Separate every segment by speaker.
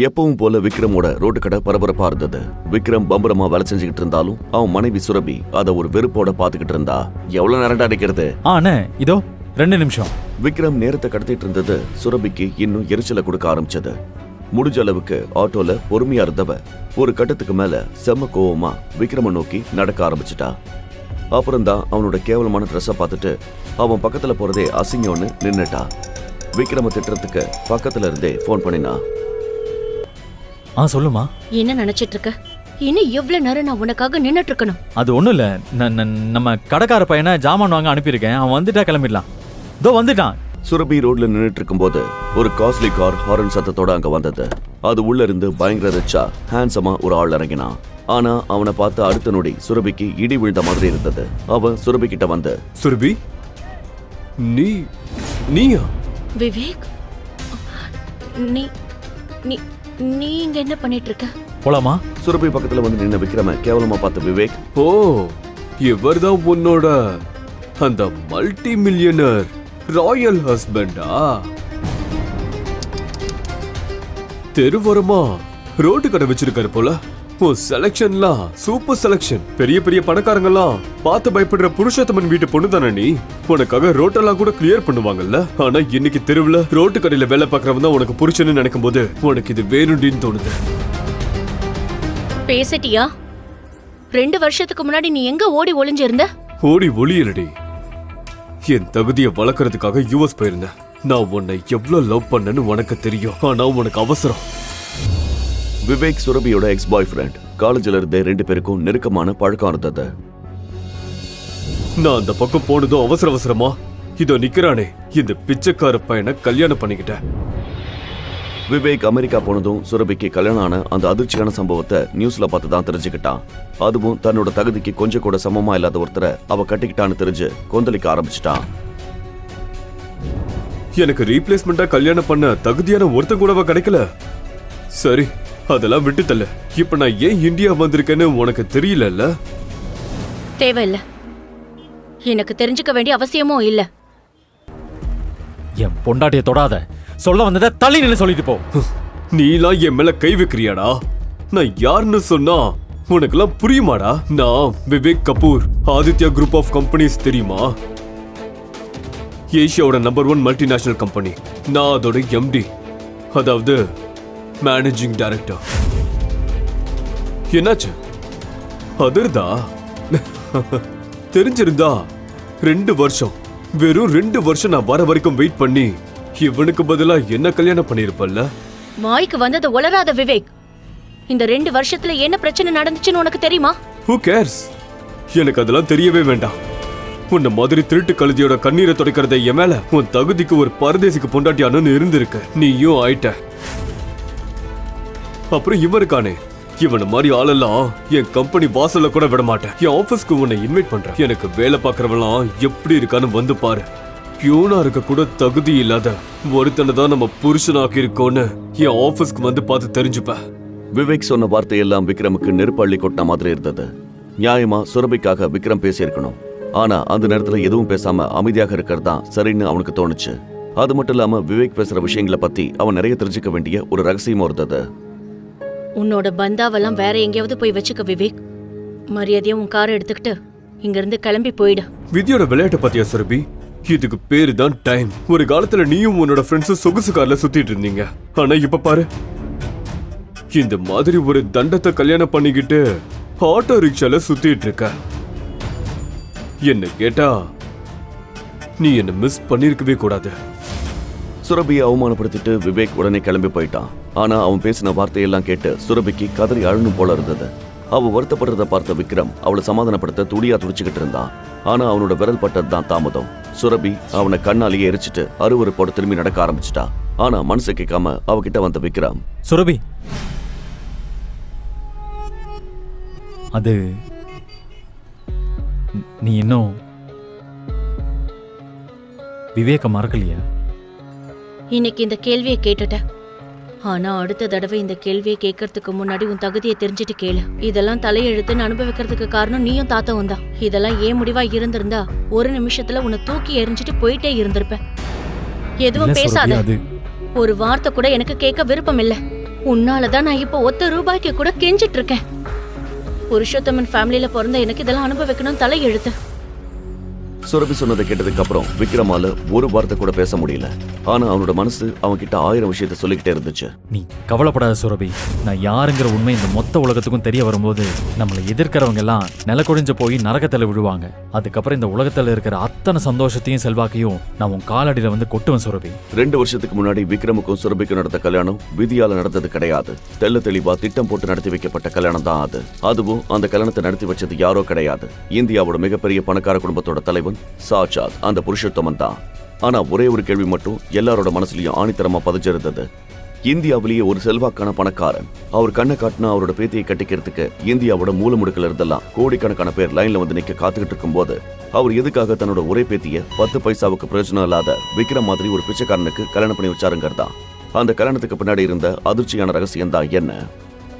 Speaker 1: எப்பவும் போல விக்ரமோட ரோட்டு கடை பரபரப்பா இருந்தது. விக்ரம் பம்பரமா வேலை செஞ்சுக்கிட்டு இருந்தாலும் அவன் மனைவி சுரபி அத ஒரு வெறுப்போட பாத்துக்கிட்டு இருந்தா. எவ்வளவு நேரம்டா அடிக்கிறது?
Speaker 2: அண்ணே இதோ 2 நிமிஷம்.
Speaker 1: விக்ரம் நேரத்தை கடத்திட்டு இருந்தது சுரபிக்கு இன்னும் எரிச்சலை கொடுக்க ஆரம்பிச்சது. முடிஞ்ச அளவுக்கு ஆட்டோல பொறுமையா இருந்தவ ஒரு கட்டத்துக்கு மேல செம்ம கோவமா விக்ரம நோக்கி நடக்க ஆரம்பிச்சிட்டா. அப்புறம்தான் அவனோட கேவலமான ட்ரெஸ்ஸை பார்த்துட்டு அவன் பக்கத்துல போறதே அசிங்கம்னு நின்னுட்டா. விக்ரம திட்டுறதுக்கு பக்கத்துல இருந்தே போன் பண்ணினா.
Speaker 2: சொல்லுமா.
Speaker 3: என்ன நினைச்சிட்டு இருக்க? இன்னும் எவ்வளவு நேரம் நான் உனக்காக நின்னுட்டு இருக்கணும்?
Speaker 2: அது ஒண்ணும் இல்ல, நம்ம கடைக்கார பையனை ஜாமான் வாங்க அனுப்பியிருக்கேன். அவன் வந்துட்டா கிளம்பிடலாம். இதோ வந்துட்டான்.
Speaker 1: சுரபி ரோட்ல நின்னுட்டு இருக்கும்போது ஒரு காஸ்ட்லி கார் ஹாரன் சத்தத்தோட அங்க வந்தது. அது உள்ள இருந்து பயங்கர ரிச்சா ஹேண்ட்ஸமா ஒரு ஆள் இறங்கினான். ஆனா அவனை பார்த்து அடுத்த நொடி சுரபிக்கு இடி விழுந்த மாதிரி இருந்தது. அவன் சுரபி கிட்ட வந்து,
Speaker 4: சுரபி நீயா?
Speaker 3: விவேக், நீ நீ நீ இங்க என்ன பண்ணிட்டு இருக்க?
Speaker 2: போலாமா?
Speaker 1: சுரபி பக்கத்துல வந்து நின்ன விக்ரம கேவலமா பார்த்த விவேக்,
Speaker 4: ஓ இவர்தான் உன்னோட அந்த மல்டி மில்லியனர் ராயல் ஹஸ்பண்டா? தெருவோரமா ரோட்டு கடை வச்சிருக்காரு போல. உன் செலக்ஷன்லாம் சூப்பர் செலக்ஷன். பெரிய பெரிய பணக்காரங்கெல்லாம் பார்த்து பயப்படுற புருஷோத்தமன் வீட்டு பொண்ணு தானே நீ? உனக்காக ரோட்டெல்லாம் கூட கிளியர் பண்ணுவாங்கல்ல. ஆனா இன்னைக்கு தெருவுல ரோட்டு கடையில வேலை பார்க்கறவன் தான் உனக்கு புருஷன்னு நினைக்கும் போது உனக்கு இது வேணும்னு தோணுது.
Speaker 3: பேசிட்டியா? 2 வருஷத்துக்கு முன்னாடி நீ எங்க ஓடி ஒளிஞ்சிருந்த?
Speaker 4: ஓடி ஒளியலடி. என் தகுதியை வளர்க்கறதுக்காக யுஎஸ் போயிருந்தேன். நான் உன்னை எவ்வளவு லவ் பண்ணேன்னு உனக்கு தெரியும். ஆனா உனக்கு அவசரம்.
Speaker 1: விவேக் சுரபியோட எக்ஸ் பாய் ஃப்ரெண்ட். காலேஜ்ல இருந்தே 2 பேருக்கும் நெருக்கமான பழக்கம் இருந்தது.
Speaker 4: நான் அந்த பக்கம் போனதும் அவசரமா இதோ நிக்கிறானே இந்த பிச்சைக்கார பையனை கல்யாணம் பண்ணிக்கிட்டேன்.
Speaker 1: விவேக் அமெரிக்கா போனதும் சுரபிக்கு கல்யாணம் ஆன அந்த அதிர்ச்சியான சம்பவத்தை நியூஸ்ல பார்த்து தான் தெரிஞ்சுக்கிட்டான். அதுவும் தன்னோட தகுதிக்கு கொஞ்சம் கூட சமமா இல்லாத ஒருத்தரை அவ கட்டிக்கிட்டான்னு தெரிஞ்சு கொந்தளிக்க ஆரம்பிச்சிட்டான்.
Speaker 4: எனக்கு ரீப்ளேஸ்மெண்டா கல்யாணம் பண்ண தகுதியான ஒருத்தன் கூடவா கிடைக்கல? சரி, அதெல்லாம் விட்டு தள்ள. இப்ப நான் ஏன் இந்தியா வந்திருக்கேன்னு உனக்கு தெரியல?
Speaker 3: தேவையில்ல. எனக்கு தெரிஞ்சுக்க வேண்டிய அவசியமும் இல்ல.
Speaker 2: என் பொண்டாட்டிய தொடாத. சொல்ல வந்தத தள்ளி நின்னு சொல்லிட்டு போ.
Speaker 4: நீலாம் என் மேல கை வைக்கிறியாடா? நான் யாருன்னு சொன்னா உனக்கெல்லாம் புரியுமாடா? நான் Vivek Kapoor. Aditya group of companies தெரியுமா? ஏசியாவோட நம்பர் 1 மல்டிநேஷனல் கம்பெனி. நான் அதோட எம்டி, அதாவது மேனேஜிங் டைரக்டர். என்னாச்சு? அதிர்தா? தெரிஞ்சிருந்தா 2 வருஷம், வெறும் 2 வருஷம் நான் வர வரைக்கும் வெயிட் பண்ணி இவனுக்கு பதிலா என்ன கல்யாணம் பண்ணிருப்பல்ல?
Speaker 3: வாய்க்கு வந்தது உளராத விவேக். இந்த 2 வருஷத்துல என்ன பிரச்சனை நடந்துச்சுன்னு உனக்கு தெரியுமா?
Speaker 4: Who cares? எனக்கு அதெல்லாம் தெரியவே வேண்டாம். உன்ன மாதிரி திருட்டு கழுதியோட கண்ணீரை துடைக்கிறத என் மேல உன் தகுதிக்கு ஒரு பரதேசிக்கு பொண்டாட்டியானு இருந்திருக்க. நீயும் ஆயிட்ட. அப்புறம் இவருக்கானே, இவன மாதிரி ஆளெல்லாம் என் கம்பெனி வாசல்ல கூட விட மாட்டேன். என் ஆபீஸ்க்கு உன்னை இன்வைட் பண்றேன். எனக்கு வேலை பார்க்கறவெல்லாம் எப்படி இருக்கான்னு வந்து பாரு. பியூனா இருக்க கூட தகுதி இல்லாத ஒருத்தனை தான் நம்ம புருஷனாக்கி இருக்கோன்னு என் ஆபீஸ்க்கு வந்து பார்த்து தெரிஞ்சுப்ப.
Speaker 1: விவேக் சொன்ன வார்த்தையெல்லாம் விக்ரமுக்கு நெருப்பள்ளி கொட்டின மாதிரி இருந்தது. நியாயமா சுரபிக்காக விக்ரம் பேசியிருக்கணும். ஆனா அந்த நேரத்துல எதுவும் பேசாம அமைதியாக இருக்கிறது தான் சரின்னு அவனுக்கு தோணுச்சு. அது மட்டும் இல்லாம விவேக் பேசுற விஷயங்களை பத்தி அவன் நிறைய தெரிஞ்சுக்க வேண்டிய ஒரு ரகசியமும் இருந்தது.
Speaker 3: உன்னோட பந்தாவெல்லாம் வேற எங்கேயாவது போய் வச்சுக்க விவேக். மரியாதையா உன் காரை எடுத்துக்கிட்டு இங்க இருந்து கிளம்பி போயிடு.
Speaker 4: விதியோட விளையாட்டு பத்தியா சுரபி? இதுக்கு பேரு தான் டைம். ஒரு காலத்துல நீயும் உன்னோட ஃப்ரெண்ட்ஸும் சொகுசு கார்ல சுத்திட்டு இருந்தீங்க. ஆனா இப்ப பாரு, இந்த மாதிரி ஒரு தண்டத்தை கல்யாணம் பண்ணிக்கிட்டு ஆட்டோ ரிக்ஷால சுத்திட்டு இருக்க. என்ன கேட்டா நீ என்ன மிஸ் பண்ணிருக்கவே கூடாது.
Speaker 1: சுரபியை அவமானப்படுத்திட்டு விவேக் உடனே கிளம்பி போயிட்டான். ஆனா அவன் பேசின வார்த்தையெல்லாம் கேட்டு சுரபிக்கு கதறி அழணும் போல இருந்தது. அவ வருத்தப்படுறத பார்த்த விக்ரம் அவளை சமாதானப்படுத்த துடியா துடிச்சுக்கிட்டு இருந்தான். ஆனா அவனோட விரல் பட்டது தான் தாமதம். சுரபி அவனை கண்ணாலேயே எரிச்சிட்டு அருவருப்போட திரும்பி நடக்க ஆரம்பிச்சிட்டா. ஆனா மனசு கேட்காம அவகிட்ட வந்த விக்ரம்,
Speaker 2: சுரபி, அது நீ இன்னும் விவேக மறக்கலையா?
Speaker 3: இன்னைக்கு இந்த கேள்வியை கேட்டுட்ட. ஆனா அடுத்த தடவை இந்த கேள்வியை கேட்கறதுக்கு முன்னாடி உன் தகுதியை தெரிஞ்சுட்டு கேளு. இதெல்லாம் தலையெழுத்துன்னு அனுபவிக்கிறதுக்கு காரணம் நீயும் தாத்தாவும் தான். இதெல்லாம் ஏன் முடிவா இருந்திருந்தா 1 நிமிஷத்துல உன்னை தூக்கி எறிஞ்சிட்டு போயிட்டே இருந்திருப்ப. எதுவும் பேசாத. ஒரு வார்த்தை கூட எனக்கு கேட்க விருப்பம் இல்ல. உன்னாலதான் நான் இப்ப ₹1 கூட கெஞ்சிட்டு இருக்கேன். புருஷோத்தமன் ஃபேமிலியில பிறந்த எனக்கு இதெல்லாம் அனுபவிக்கணும் தலை எழுத்து.
Speaker 1: சுரபி சொன்னதை கேட்டதுக்கு அப்புறம் விக்ரமால ஒரு வார்த்தை கூட பேச முடியல. ஆனா அவனோட மனசு அவன் கிட்ட 1000 விஷயத்த சொல்லிக்கிட்டே இருந்துச்சு.
Speaker 2: நீ கவலைப்படாத சுரபி. நான் யாருங்கிற உண்மை இந்த மொத்த உலகத்துக்கும் தெரிய வரும்போது நம்மளை எதிர்க்கிறவங்க எல்லாம் நில குடிஞ்சு போய் நரகத்துல விழுவாங்க. அதுக்கப்புறம் இந்த உலகத்துல இருக்கிற அத்தனை சந்தோஷத்தையும் செல்வாக்கையும் நான் உன் காலடியில வந்து கொட்டுவேன் சுரபி.
Speaker 1: 2 வருஷத்துக்கு முன்னாடி விக்ரமுக்கும் சுரபிக்கும் நடந்த கல்யாணம் விதியால நடந்தது கிடையாது. தெள்ள தெளிவா திட்டம் போட்டு நடத்தி வைக்கப்பட்ட கல்யாணம் தான் அது. அதுவும் அந்த கல்யாணத்தை நடத்தி வச்சது யாரோ கிடையாது. இந்தியாவோட மிகப்பெரிய பணக்கார குடும்பத்தோட தலைவன் சாட்சாத் அந்த புருஷோத்தமன் தான். ஆனா ஒரே ஒரு கேள்வி மட்டும் எல்லாரோட மனசுலயும் ஆணித்தரமா பதிஞ்சிருந்தது. இந்தியாவிலேயே ஒரு செல்வாக்கான பணக்காரன், அவர் கண்ணை காட்டினா அவரோட பேத்தியை கட்டிக்கிறதுக்கு இந்தியாவோட மூல முடுக்கல இருந்தெல்லாம் கோடிக்கணக்கான பேர் லைன்ல வந்து நிக்க காத்துக்கிட்டு இருக்கும் போது அவர் எதுக்காக தன்னோட ஒரே பேத்திய 10 பைசாவுக்கு பிரயோஜனம் இல்லாத விக்ரம் மாதிரி ஒரு பிச்சைக்காரனுக்கு கல்யாணம் பண்ணி வச்சாருங்கிறதா. அந்த கல்யாணத்துக்கு பின்னாடி இருந்த அதிர்ச்சியான ரகசியம் தான் என்ன?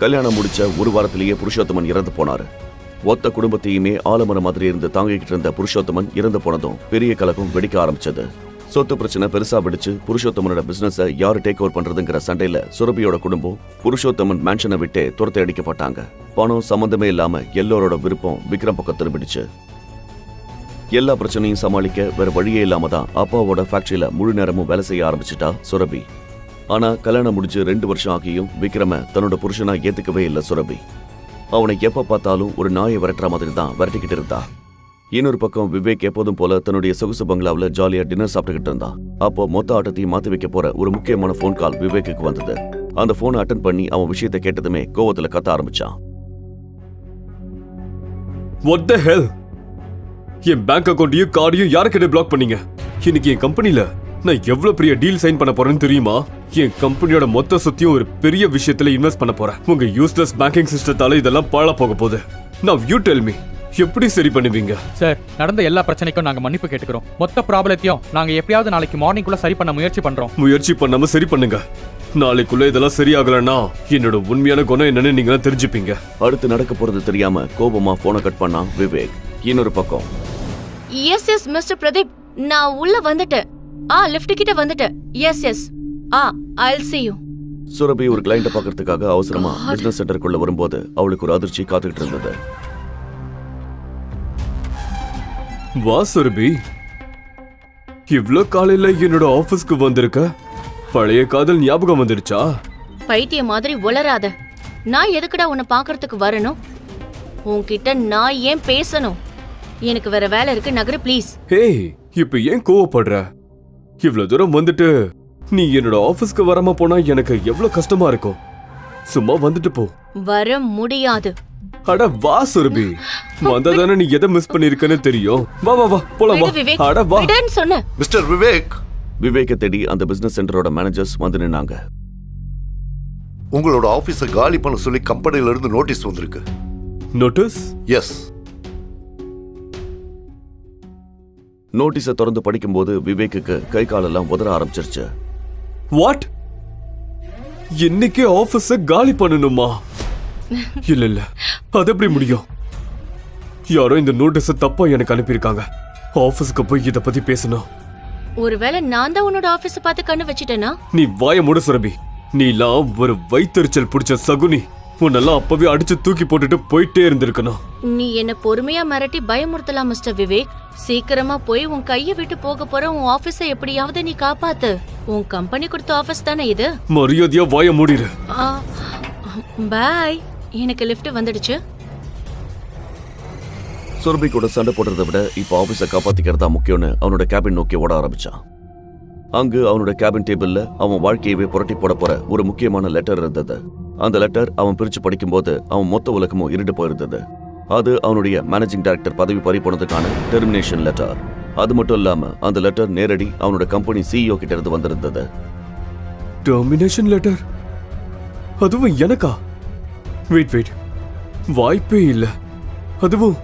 Speaker 1: கல்யாணம் முடிச்ச ஒரு வாரத்திலேயே புருஷோத்தமன் இறந்து போனாரு. ஒத்த குடும்பத்தையுமே ஆலமரம் மாதிரி இருந்து தாங்கிக்கிட்டு இருந்த புருஷோத்தமன் இறந்து போனதும் பெரிய கலகம் வெடிக்க ஆரம்பிச்சது. சொத்து பிரச்சனை பெருசா வெடிச்சு புருஷோத்தமனோட பிசினஸை யாரு டேக் ஓவர் பண்றதுங்கிற சண்டையில சுரபியோட குடும்பம் புருஷோத்தமன் மேன்ஷனை விட்டு துரத்தை அடிக்கப்பட்டாங்க. பணம் சம்பந்தமே இல்லாம எல்லோரோட விருப்பம் விக்ரம் பக்கம் திரும்பிடுச்சு. எல்லா பிரச்சனையும் சமாளிக்க வேற வழியே இல்லாம தான் அப்பாவோட ஃபேக்டரியில முழு நேரமும் வேலை செய்ய ஆரம்பிச்சிட்டா சுரபி. ஆனா கல்யாணம் முடிஞ்சு 2 வருஷம் ஆகியும் விக்ரம தன்னோட புருஷனா ஏத்துக்கவே இல்லை சுரபி. அவனை எப்ப பார்த்தாலும் ஒரு நாயை விரட்டுற மாதிரி தான் விரட்டிக்கிட்டு இருந்தா. இன்னொரு பக்கம் விவேக் எப்போதும் போல தன்னுடைய சொகுசு பங்களாவில் ஜாலியா டின்னர் சாப்பிட்டுக்கிட்டு இருந்தான். அப்போ மொத்த ஆட்டத்தையும் மாத்தி வைக்க போற ஒரு முக்கியமான போன் கால் விவேக்கு வந்தது. அந்த போனை அட்டன் பண்ணி அவன் விஷயத்தை கேட்டதுமே கோவத்துல கத்த ஆரம்பிச்சான்.
Speaker 4: What the hell? என் பேங்க் அக்கௌண்ட்டையும் கார்டையும் யாருக்கிட்ட பிளாக் பண்ணீங்க? இன்னைக்கு என் கம்பெனில நான் எவ்வளவு பெரிய டீல் சைன் பண்ண போறேன்னு தெரியுமா? என் கம்பெனியோட மொத்த சொத்தையும் ஒரு பெரிய விஷயத்துல இன்வெஸ்ட் பண்ண போறேன். உங்க யூஸ்லெஸ் பேங்கிங் சிஸ்டத்தால இதெல்லாம் பாழா போக போகுது. Now you tell me, எப்படி சரி பண்ணுவீங்க?
Speaker 5: சார், நடந்த எல்லா பிரச்சனைக்கும் நாங்க மன்னிப்பு கேட்டுக்கிறோம். மொத்த ப்ராப்ளத்தையும் நாங்க எப்படியாவது நாளைக்கு மார்னிங்குள்ள சரி பண்ண முயற்சி பண்றோம்.
Speaker 4: முயற்சி பண்ணாம சரி பண்ணுங்க. நாளைக்குள்ள இதெல்லாம் சரியாகலன்னா என்னோட உண்மையான குணம் என்னன்னு நீங்க தெரிஞ்சுப்பீங்க.
Speaker 1: அடுத்து நடக்க போறது தெரியாம கோபமா போனை கட் பண்ணான் விவேக். இன்னொரு பக்கம்
Speaker 3: எஸ் மிஸ்டர் பிரதீப், நான் உள்ள வந்துட்டேன். லிஃப்ட் கிட்ட வந்துட்டேன். S I'll see you.
Speaker 1: Surabhi ஒரு கிளைண்ட பாக்குறதுக்காக அவசரமா பிசினஸ் சென்டருக்குள்ள வரும்போது அவளுக்கு ஒரு அதிர்ச்சி காத்துக்கிட்டு இருந்தது.
Speaker 4: வா சுரபி, இவ்ளோ காலையில என்னோட ஆபீஸ்க்கு வந்திருக்க. பழைய காதல் ஞாபகம் வந்துடுச்சா?
Speaker 3: பைத்திய மாதிரி உளராத. நான் எதுக்குடா உன்னை பாக்குறதுக்கு வரணும்? உன்கிட்ட நான் ஏன் பேசணும்? எனக்கு வேற வேலை இருக்கு, நகரு ப்ளீஸ்.
Speaker 4: ஹே, இப்ப ஏன் கோவப்படுற? இவ்ளோ தூரம் வந்துட்டு நீ என்னோட ஆபீஸ்க்கு வராம போனா எனக்கு எவ்வளவு கஷ்டமா இருக்கும். சும்மா வந்துட்டு போ.
Speaker 3: வர முடியாது.
Speaker 4: அட வா சுரபி, வந்ததானே நீ எதை மிஸ் பண்ணிருக்கன்னு தெரியும். வா வா வா போலாம் வா. அட வா.
Speaker 3: விடுன்னு சொன்னேன்.
Speaker 6: மிஸ்டர் விவேக்,
Speaker 1: விவேக்கை தேடி அந்த பிசினஸ் சென்டரோட மேனேஜர்ஸ் வந்து நின்னாங்க.
Speaker 6: உங்களோட ஆபீஸை காலி பண்ண சொல்லி கம்பெனில இருந்து நோட்டீஸ் வந்திருக்கு.
Speaker 4: நோட்டீஸ்?
Speaker 6: எஸ்.
Speaker 1: நோட்டீஸை திறந்து படிக்கும்போது விவேக்குக்கு கை காலெல்லாம் உதற ஆரம்பிச்சிருச்சு.
Speaker 4: வாட்? இன்னைக்கே ஆபீஸை காலி பண்ணணுமா? இல்ல இல்ல, அது எப்படி முடியும்? யாரோ இந்த நோட்டீஸை தப்பா எனக்கு அனுப்பியிருக்காங்க. ஆபீஸ்க்கு போய் இத பத்தி பேசணும்.
Speaker 3: ஒருவேளை நான் தான் உன்னோட ஆபீஸ் பார்த்து கண்ணு வச்சிட்டேனா?
Speaker 4: நீ வாய மூடு சுரபி. நீலாம் ஒரு வயித்தெரிச்சல் பிடிச்ச சகுனி. உன்னெல்லாம் அப்பவே அடிச்சு தூக்கி போட்டுட்டு போயிட்டே இருந்திருக்கணும்.
Speaker 3: நீ என்ன பொறுமையா மிரட்டி பயமுறுத்தலாம் மிஸ்டர் விவேக். சீக்கிரமா போய் உன் கையை விட்டு போக போற உன் ஆபீஸை எப்படியாவது நீ காப்பாத்து. உன் கம்பெனி கொடுத்த ஆபீஸ் தானே இது.
Speaker 4: மரியாதையா வாய மூடிடு.
Speaker 3: பாய். எனக்கு லிஃப்ட் வந்துடுச்சு.
Speaker 1: சுரபி கூட சண்டை போடுறதை விட இப்ப ஆபீஸை காப்பாத்திக்கிறதா முக்கியம்னு அவனோட கேபின் நோக்கி ஓட ஆரம்பிச்சான். அங்கு அவனோட கேபின் டேபிள்ல அவன் வாழ்க்கையவே புரட்டி போட போற ஒரு முக்கியமான லெட்டர் இருந்தது. அந்த லெட்டர் அவன் பிரிச்சு படிக்கும்போது அவன் மொத்த உலகமும் இருண்டு போயிருந்தது. அது அவனுடைய மேனேஜிங் டைரக்டர் பதவி பறி போனதுக்கான டெர்மினேஷன் லெட்டர். அது மட்டும் இல்லாம அந்த லெட்டர் நேரடி அவனோட கம்பெனி சிஇஓ கிட்ட இருந்து வந்திருந்தது.
Speaker 4: Termination letter? அதுவும் எனக்கா? வெயிட், வாய்ப்பே இல்ல. அதுவும்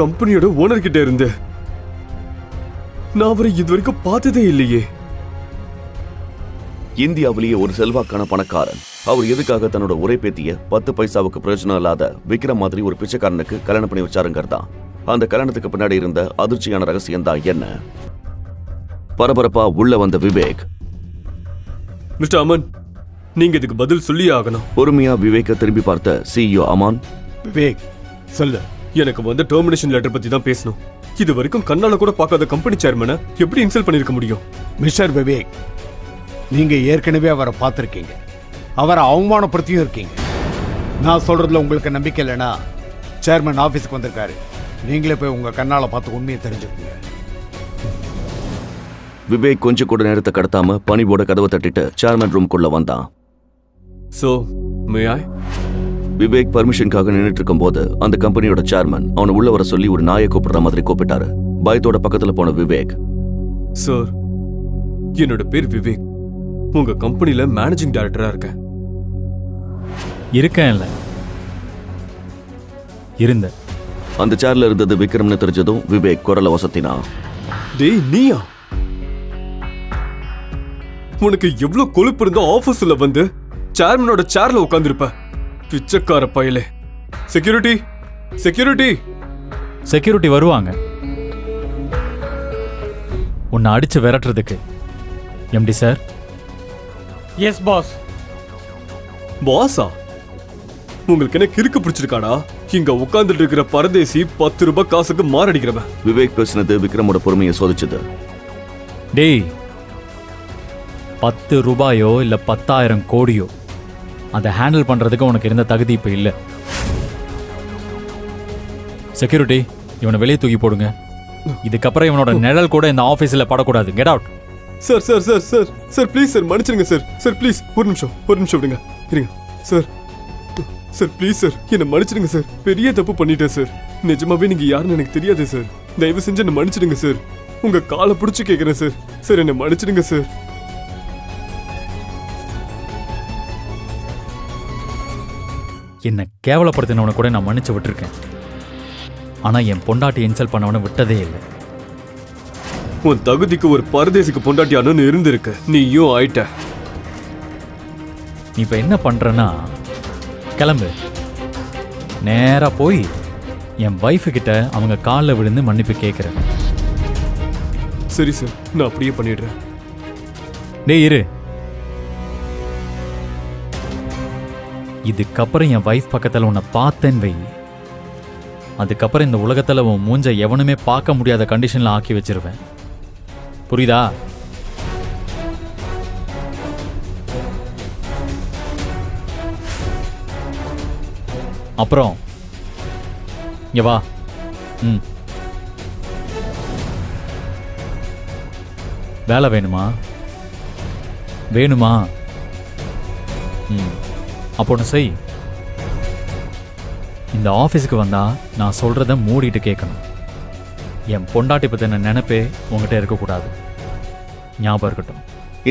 Speaker 4: கம்பெனியோட ஓனர் கிட்ட இருந்து. நான் அவரை இதுவரைக்கும் பார்த்ததே இல்லையே.
Speaker 1: இந்தியாவிலேயே ஒரு செல்வாக்கான பணக்காரன், அவர் எதுக்காக தன்னோட ஒரே பேத்திய 10 பைசாவுக்கு பிரயோஜனம் இல்லாத விக்ரம் மாதிரி ஒரு பிச்சைக்காரனுக்கு கல்யாணம் பண்ணி வச்சாருங்கிறதா. அந்த கல்யாணத்துக்கு பின்னாடி இருந்த அதிர்ச்சியான ரகசியம் தான் என்ன? பரபரப்பா உள்ள வந்த விவேக்,
Speaker 4: மிஸ்டர் அமன், நீங்க இதுக்கு பதில் சொல்லியே ஆகணும்.
Speaker 1: பொறுமையா விவேக்க திரும்பி பார்த்த சிஇஓ அமான்,
Speaker 7: விவேக் சொல்லு.
Speaker 4: எனக்கு வந்து டெர்மினேஷன் லெட்டர் பத்தி தான் பேசணும். இது வரைக்கும் கண்ணால கூட பார்க்காத கம்பெனி சேர்மனை எப்படி இன்சல்ட் பண்ணிருக்க முடியும்?
Speaker 7: மிஸ்டர் விவேக், நீங்க ஏற்கனவே அவரை பார்த்துருக்கீங்க, அவரை அவமானப்படுத்தியும் இருக்கீங்க. நான் சொல்றதுல உங்களுக்கு நம்பிக்கை இல்லைன்னா சேர்மன் ஆபீஸ்க்கு வந்திருக்காரு, நீங்களே போய் உங்க கண்ணால பார்த்து உண்மையை தெரிஞ்சுக்கோங்க.
Speaker 1: விவேக் கொஞ்சம் கூட நேரத்தை கடத்தாம பணிவோட கதவை தட்டிட்டு சேர்மன் ரூம்குள்ள வந்தான்.
Speaker 4: சோ மே ஐ?
Speaker 1: விவேக் பர்மிஷனுக்காக நின்னுட்டு இருக்கும்போது அந்த கம்பெனியோட சேர்மன் அவனை உள்ள வர சொல்லி ஒரு நாயை கூப்பிடுற மாதிரி கூப்பிட்டாரு. பயத்தோட பக்கத்துல போன விவேக்,
Speaker 4: சார், என்னோட பேர் விவேக். உங்க கம்பெனில மேனேஜிங் டைரக்டரா இருக்கேன்.
Speaker 2: இருக்கேன் இல்ல இருந்த
Speaker 1: அந்த சேர்ல இருந்தது விக்ரம்னு தெரிஞ்சதும் விவேக் குரலை வசத்தினான்.
Speaker 4: டேய் நீயா? உனக்கு எவ்வளவு கொழுப்பு இருந்தா ஆபீஸ்ல வந்து சேர்மனோட சேர்ல உட்கார்ந்திருப்ப? பிச்சைக்கார பயலே. Security, security.
Speaker 2: செக்யூரிட்டி வருவாங்க உன்னை அடிச்சு விரட்டுறதுக்கு. MD sir.
Speaker 5: Yes boss.
Speaker 4: பாஸா? உங்களுக்கு என்ன கிறுக்கு பிடிச்சிருக்காடா? இங்க உட்கார்ந்துட்டு இருக்கிற பரதேசி 10 ரூபாய் காசுக்கு மாரடிக்கிறவன்.
Speaker 1: விவேக் பேசினது விக்ரமோட பொறுமையை சோதிச்சது.
Speaker 2: டேய், 10 ரூபாயோ இல்ல 10,000 கோடியோ அதை ஹேண்டில் பண்றதுக்கு உனக்கு இருந்த தகுதி இப்ப இல்ல. செக்யூரிட்டி, இவனை வெளியே தூக்கி போடுங்க. இதுக்கப்புறம் இவனோட நிழல் கூட இந்த ஆபீஸ்ல படக்கூடாது. Get out.
Speaker 4: Sir sir sir sir sir please sir, மன்னிச்சிடுங்க சார். சார் ப்ளீஸ் ஒரு நிமிஷம் விடுங்க. இருங்க சார். சார் ப்ளீஸ் சார், என்னை மன்னிச்சிடுங்க சார். பெரிய தப்பு பண்ணிட்டேன் சார். நிஜமாவே நீங்க யாருன்னு எனக்கு தெரியாது சார். தயவு செஞ்சு என்னை மன்னிச்சிடுங்க சார். உங்க காலை பிடிச்சி கேட்கிறேன் சார். சார் என்னை மன்னிச்சிடுங்க சார்.
Speaker 2: என்னை கேவலப்படுத்தினவனை கூட நான் மன்னிச்சு விட்டுருக்கேன். ஆனா என் பொண்டாட்டி இன்சல்ட் பண்ணவனை விட்டதே இல்லை.
Speaker 4: உன் தகுதிக்கு ஒரு பரதேசிக்கு பொண்டாட்டியானு இருந்திருக்கு, நீயும் ஆயிட்ட.
Speaker 2: நீ இப்ப என்ன பண்றன்னா, கிளம்பு. நேரா போய் என் வைஃபு கிட்ட அவங்க காலில் விழுந்து மன்னிப்பு கேட்கிறேன்.
Speaker 4: சரி சார், நான் அப்படியே பண்ணிடுறேன்.
Speaker 2: டேய் இரு. இதுக்கப்புறம் என் வைஃப் பக்கத்தில் உன்னை பார்த்தேன்னு வை, அதுக்கப்புறம் இந்த உலகத்தில் உன் மூஞ்ச எவனுமே பார்க்க முடியாத கண்டிஷனில் ஆக்கி வச்சிருவேன். புரியுதா? அப்புறம் இங்க வா. வேலை வேணுமா? அப்போ ஒன்று செய். இந்த ஆஃபீஸுக்கு வந்தா நான் சொல்றத மூடிட்டு கேட்கணும். என் பொண்டாட்டி பத்தின நினைப்பே உங்ககிட்ட இருக்கக்கூடாது. ஞாபகம் இருக்கட்டும்.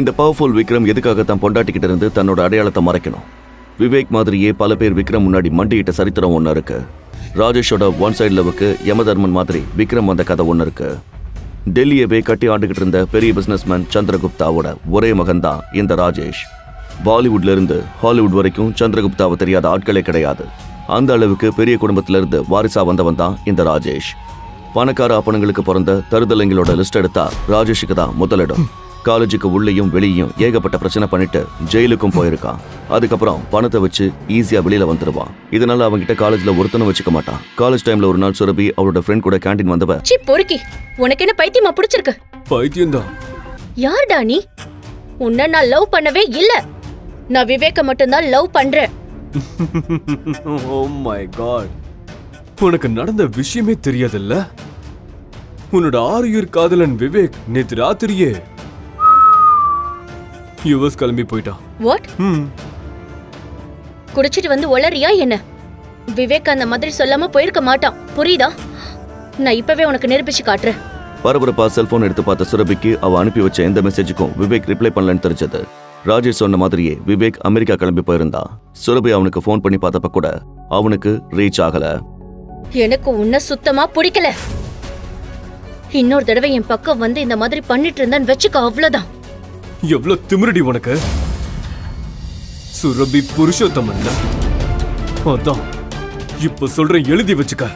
Speaker 1: இந்த பவர்ஃபுல் விக்ரம் எதுக்காக தான் பொண்டாட்டிக்கிட்ட இருந்து தன்னோட அடையாளத்தை மறைக்கணும்? விவேக் மாதிரியே பல பேர் விக்ரம் முன்னாடி மண்டியிட்ட சரித்திரம் ஒன்று இருக்கு. ராஜேஷோட ஒன் சைடு லவ்வுக்கு யமதர்மன் மாதிரி விக்ரம் வந்த கதை ஒன்று இருக்கு. டெல்லியவே கட்டி ஆண்டுகிட்டு இருந்த பெரிய பிசினஸ்மேன் சந்திரகுப்தாவோட ஒரே மகன் தான் இந்த ராஜேஷ். பாலிவுட்ல இருந்து ஹாலிவுட் வரைக்கும் சந்திரகுப்தாவை தெரியாத ஆட்களே கிடையாது. அந்த அளவுக்கு பெரிய குடும்பத்தில இருந்து வாரிசா வந்தவன் தான் இந்த ராஜேஷ். பணக்கார அப்பனங்களுக்கு பிறந்த தருதலைங்களோட லிஸ்ட் எடுத்தா ராஜேஷுக்கு தான் முதலிடம். காலேஜுக்கு உள்ளேயும் வெளியும் ஏகப்பட்ட பிரச்சனை பண்ணிட்டு ஜெயிலுக்கும் போயிருக்கான். அதுக்கப்புறம் பணத்தை வச்சு ஈஸியா வெளியில வந்துருவான். இதனால அவங்கிட்ட காலேஜ்ல ஒருத்தனும் வச்சுக்க மாட்டான். காலேஜ் டைம்ல ஒரு நாள் சுரபி அவளோட ஃப்ரெண்ட் கூட கேண்டீன் வந்தவ.
Speaker 3: சி பொறுக்கி, உனக்கு என்ன பைத்தியமா பிடிச்சிருக்கு?
Speaker 4: பைத்தியம்தான்.
Speaker 3: யார்டா நீ? உன்னை நான் லவ் பண்ணவே இல்ல. நான் விவேக்க மட்டும்தான் லவ் பண்றேன்.
Speaker 4: ஓ மை காட், உனக்கு நடந்த விஷயமே தெரியாதுல்ல? உன்னோட 6 இயர் காதலன் விவேக் நேத்து ராத்திரியே யுஎஸ் கிளம்பி போயிட்டான்.
Speaker 3: வாட்? குடிச்சிட்டு வந்து ஒளறியா என்ன? விவேக் அந்த மாதிரி சொல்லாம போயிருக்க மாட்டான், புரியுதா? நான் இப்பவே உனக்கு நிரூபிச்சு காட்டுறேன்.
Speaker 1: பரபரப்பா செல்போன் எடுத்து பார்த்த சுரபிக்கு அவ அனுப்பி வச்ச எந்த மெசேஜுக்கும் விவேக் ரிப்ளை பண்ணலன்னு தெரிஞ்சது. ராஜேஷ் சொன்ன மாதிரியே விவேக் அமெரிக்கா கிளம்பி போயிருந்தா. சுரபி அவனுக்கு ஃபோன் பண்ணி பார்த்தப்ப கூட அவனுக்கு ரீச் ஆகல.
Speaker 3: எனக்கு உன்னை சுத்தமா பிடிக்கல. இன்னொரு தடவை என் பக்கம் வந்து இந்த மாதிரி பண்ணிட்டு இருந்தான்னு வச்சுக்க, அவ்வளவுதான்.
Speaker 4: எவ்வளவு திமிரடி உனக்கு! சுரபி புருஷோத்தமன். அதான் இப்ப சொல்றேன், எழுதி வச்சுக்க.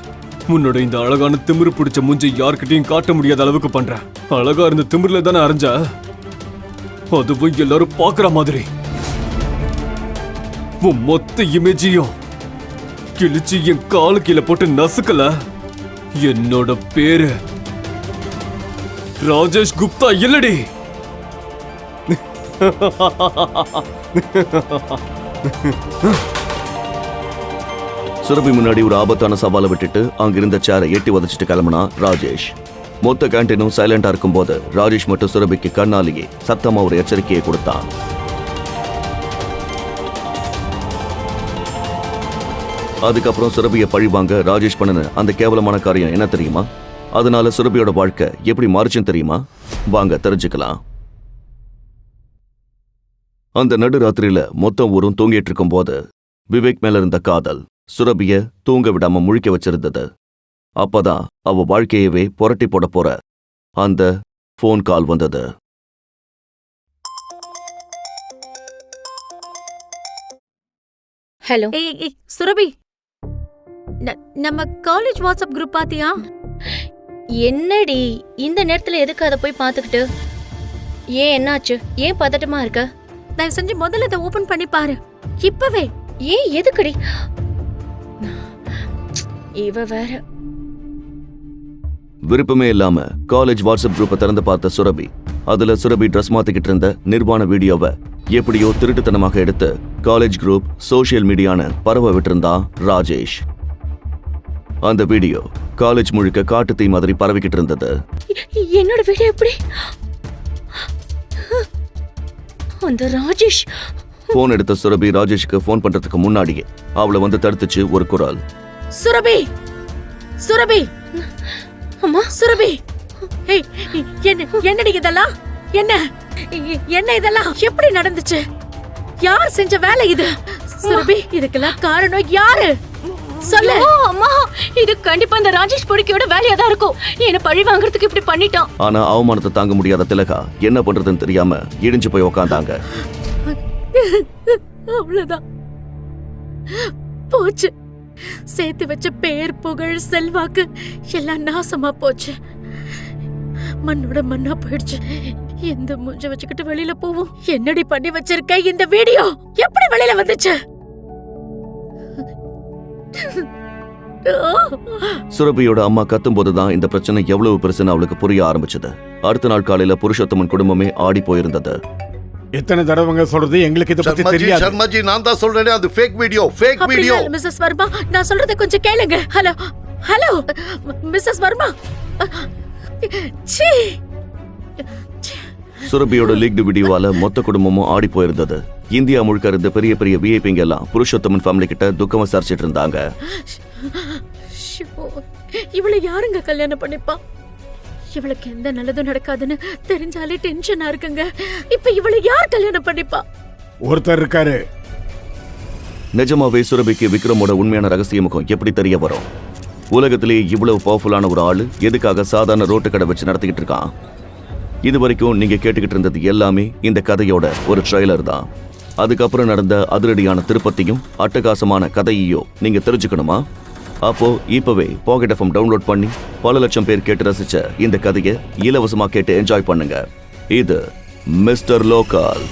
Speaker 4: உன்னோட இந்த அழகான திமிரு பிடிச்ச மூஞ்சை யார்கிட்டயும் காட்ட முடியாத அளவுக்கு பண்ற. அழகா இருந்த திமிர்ல தானே அரைஞ்ச, அதுவும் எல்லாரும் பாக்குற மாதிரி. உன் மொத்த இமேஜையும் கிழிச்சு என் காலு கீழே போட்டு நசுக்கல, என்னோட பேரு ராஜேஷ் குப்தா இல்லடி.
Speaker 1: சுரபி முன்னாடி ஒரு ஆபத்தான சவாலை விட்டுட்டு அங்கிருந்த சேரை எட்டி உதச்சிட்டு கிளம்புனா ராஜேஷ். மொத்த கேண்டீனும் சைலண்டா இருக்கும்போது ராஜேஷ் மட்டும் சுரபிக்கு கண்ணாலேயே சத்தமா ஒரு எச்சரிக்கையை கொடுத்தான். அதுக்கப்புறம் சுரபியை பழிவாங்க ராஜேஷ் பண்ணின அந்த கேவலமான காரியம் என்ன தெரியுமா? அதனால சுரபியோட வாழ்க்கை எப்படி மாறுச்சுன்னு தெரியுமா? வாங்க தெரிஞ்சுக்கலாம். அந்த நடுராத்திரியில மொத்த ஊரும் தூங்கிட்டு இருக்கும் போது விவேக் மேல இருந்த காதல் சுரபிய தூங்க விடாம முழிக்க வச்சிருந்தது. அப்பதான் அவ வாழ்க்கையவே புரட்டி போட போற அந்த போன் கால் வந்தது.
Speaker 3: ஹலோ.
Speaker 8: ஏய் சுரபி, நம்ம காலேஜ் வாட்ஸ்அப் குரூப் பாத்தியா?
Speaker 3: என்னடி இந்த நேரத்துல எதுக்கு அதை போய் பார்த்துக்கிட்டு? ஏன் என்னாச்சு? ஏன் பதட்டமா இருக்க?
Speaker 8: தயவு செஞ்சு முதல்ல இதை ஓபன் பண்ணி பாரு இப்பவே.
Speaker 3: ஏன் எதுக்குடி? இவ வேற.
Speaker 1: விருப்பமே இல்லாம காலேஜ் வாட்ஸ்அப் குரூப்பை திறந்து பார்த்த சுரபி அதுல சுரபி ட்ரெஸ் மாத்திக்கிட்டு இருந்த நிர்வாண வீடியோவை எப்படியோ திருட்டுத்தனமாக எடுத்து காலேஜ் குரூப் சோசியல் மீடியான பரவ விட்டிருந்தா ராஜேஷ். அந்த வீடியோ காலேஜ் முழுக்க காட்டு தீ மாதிரி பரவிக்கிட்டு இருந்தது.
Speaker 3: என்னோட வீடியோ எப்படி? அந்த ராஜேஷ்
Speaker 1: போன் எடுத்த சுரபி ராஜேஷ்க்கு போன் பண்றதுக்கு முன்னாடியே அவளை வந்து தடுத்துச்சு ஒரு குரல்.
Speaker 8: சுரபி, சுரபி,
Speaker 3: அம்மா
Speaker 8: சுரபி. ஏய், என்னடி இதெல்லாம்? என்ன இதெல்லாம்? எப்படி நடந்துச்சு? யார் செஞ்ச வேலை இது? சுரபி, இதுக்கெல்லாம் காரணம் யாரு? சொல்லு.
Speaker 3: அம்மா, இது கண்டிப்பா அந்த ராஜேஷ் பொடிக்கையோட வேலையா தான் இருக்கும். என்ன பழி வாங்குறதுக்கு இப்படி பண்ணிட்டான்.
Speaker 1: ஆனா அவமானத்தை தாங்க முடியாத திலகா என்ன பண்றதுன்னு தெரியாம இடிஞ்சு போய் உக்காந்தாங்க.
Speaker 8: அவ்வளவுதான், போச்சு. சேர்த்து வச்ச பேர், புகழ், செல்வாக்கு எல்லாம் நாசமா போச்சு. மண்ணோட மண்ணா போயிடுச்சு. எந்த மூஞ்ச வச்சுக்கிட்டு வெளியில போவோம்? என்னடி பண்ணி வச்சிருக்க? இந்த வீடியோ எப்படி வெளியில வந்துச்சு?
Speaker 1: சுரபியோட அம்மா கத்தும் போதுதான் இந்த பிரச்சனை எவ்வளவு பெருசுன்னு அவளுக்கு புரிய ஆரம்பிச்சது. அடுத்த நாள் காலையில புருஷோத்தமன் குடும்பமே ஆடி போயிருந்தது.
Speaker 7: எத்தனை தடவைங்க சொல்றது, எங்களுக்கு இதை பத்தி தெரியாது.
Speaker 6: சர்மாஜி, நான் தான் சொல்றேனே, அது fake video, fake video.
Speaker 8: Mrs Varma, நான் சொல்றத கொஞ்சம் கேளுங்க. Hello hello Mrs Varma. சீ.
Speaker 1: சுரபியோட லீக்டு வீடியோவால மொத்த குடும்பமும் ஆடி போயிருந்தது. இந்தியா முழுக்க இருந்த பெரிய பெரிய விஐபிங்க எல்லாம் புருஷோத்தமன் ஃபேமிலி கிட்ட துக்கம் விசாரிச்சிட்டு இருந்தாங்க.
Speaker 8: இவளை யாருங்க கல்யாணம் பண்ணிப்பா? இவளுக்கு எந்த நல்லதும் நடக்காதுன்னு தெரிஞ்சாலே டென்ஷனா இருக்குங்க. இப்ப இவளை யார் கல்யாணம் பண்ணிப்பா?
Speaker 7: ஒருத்தர் இருக்காரு.
Speaker 1: நிஜமாவே சுரபிக்கு விக்ரமோட உண்மையான ரகசிய முகம் எப்படி தெரிய வரும்? உலகத்திலேயே இவ்வளவு பவர்ஃபுல்லான ஒரு ஆளு எதுக்காக சாதாரண ரோட்டு கடை வச்சு நடத்திக்கிட்டு இருக்கான்? இது வரைக்கும் நீங்க கேட்டுக்கிட்டு இருந்தது எல்லாமே இந்த கதையோட ஒரு ட்ரெய்லர் தான். அதுக்கப்புறம் நடந்த அதிரடியான திருப்பத்தையும் அட்டகாசமான கதையையும் நீங்க தெரிஞ்சுக்கணுமா? அப்போ இப்பவே பாக்கெட் எஃப்எம் டவுன்லோட் பண்ணி பல லட்சம் பேர் கேட்டு ரசிச்ச இந்த கதையை இலவசமா கேட்டு என்ஜாய் பண்ணுங்க. இது மிஸ்டர் லோக்கல்.